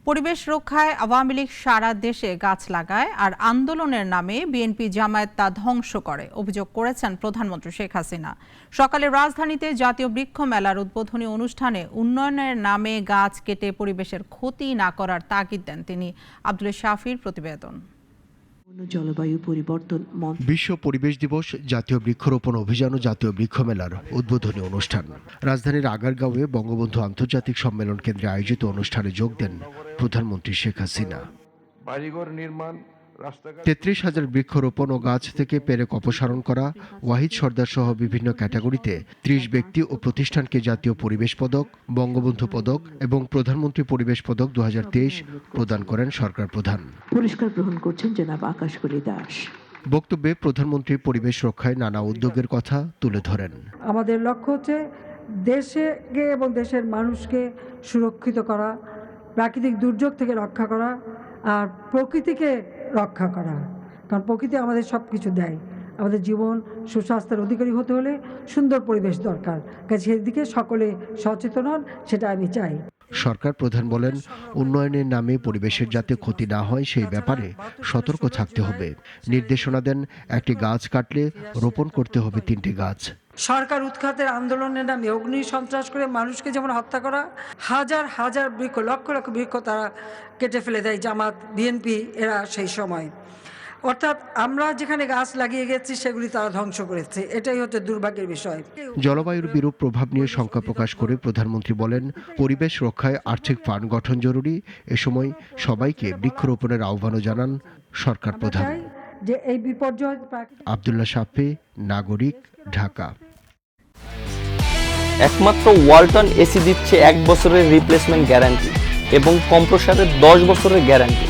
পরিবেশ রক্ষায় আওয়ামী লীগ সারা দেশে গাছ লাগায় আর আন্দোলনের নামে বিএনপি জামায়াত তা ধ্বংস করে অভিযোগ করেছেন প্রধানমন্ত্রী শেখ হাসিনা। সকালে রাজধানীতে জাতীয় বৃক্ষ মেলার উদ্বোধনী অনুষ্ঠানে উন্নয়নের নামে গাছ কেটে পরিবেশের ক্ষতি না করার তাগিদ দেন তিনি। আব্দুল শাফির প্রতিবেদন। জলবায়ু পরিবর্তন বিশ্ব পরিবেশ দিবস, জাতীয় বৃক্ষরোপণ অভিযান ও জাতীয় বৃক্ষ মেলার উদ্বোধনী অনুষ্ঠান। রাজধানীর আগারগাঁওয়ে বঙ্গবন্ধু আন্তর্জাতিক সম্মেলন কেন্দ্রে আয়োজিত অনুষ্ঠানে যোগ দেন প্রধানমন্ত্রী শেখ হাসিনা। ৩৩,০০০ বৃক্ষরোপণ ও গাছ থেকে পেরেক অপসারণ করা, ওয়াহিদ সর্দার সহ বিভিন্ন ক্যাটাগরিতে ৩০ ব্যক্তি ও প্রতিষ্ঠানকে জাতীয় পরিবেশ পদক, বঙ্গবন্ধু পদক এবং প্রধানমন্ত্রী পরিবেশ পদক ২০২৩ প্রদান করেন সরকার প্রধান। পুরস্কার গ্রহণ করছেন জনাব আকাশকলি দাস। বক্তব্যে প্রধানমন্ত্রী পরিবেশ রক্ষায় নানা উদ্যোগের কথা তুলে ধরেন। আমাদের লক্ষ্য হচ্ছে দেশকে এবং দেশের মানুষকে সুরক্ষিত করা, প্রাকৃতিক দুর্যোগ থেকে রক্ষা করা আর প্রকৃতিকে রক্ষা করা। কারণ প্রকৃতি আমাদের সব কিছু দেয়। আমাদের জীবন সুস্বাস্থ্যের অধিকারী হতে হলে সুন্দর পরিবেশ দরকার। কাজে সেদিকে সকলে সচেতন হন, সেটা আমি চাই। সরকার প্রধান বলেন, উন্নয়নের নামে পরিবেশের যাতে ক্ষতি না হয় সেই ব্যাপারে সতর্ক থাকতে হবে। নির্দেশনা দেন, একটি গাছ কাটলে রোপণ করতে হবে ৩টি গাছ। সরকার উৎখাতের আন্দোলনের নামে অগ্নি সন্ত্রাস করে মানুষকে যেমন হত্যা করা, হাজার হাজার বৃক্ষ, লক্ষ লক্ষ বৃক্ষ তারা কেটে ফেলে দেয় জামাত, বিএনপি এরা সেই সময়। অর্থাৎ আমরা যেখানে গাছ লাগিয়ে গেছি সেগুলি তারা ধ্বংস করেছে। এটাই হচ্ছে দুর্ভাগ্যের বিষয়। জলবায়ুর বিরূপ প্রভাব নিয়ে শঙ্কা প্রকাশ করে প্রধানমন্ত্রী বলেন, পরিবেশ রক্ষায় আর্থিক ফান্ড গঠন জরুরি। এ সময় সবাইকে বৃক্ষরোপণের আহ্বানও জানান সরকার প্রধান। যে এই বিপর্যয়। আব্দুল্লাহ শাফি, নাগরিক, ঢাকা। একমাত্র ওয়ালটন এসি দিচ্ছে 1 বছরের রিপ্লেসমেন্ট গ্যারান্টি এবং কম্প্রেসারের 10 বছরের গ্যারান্টি।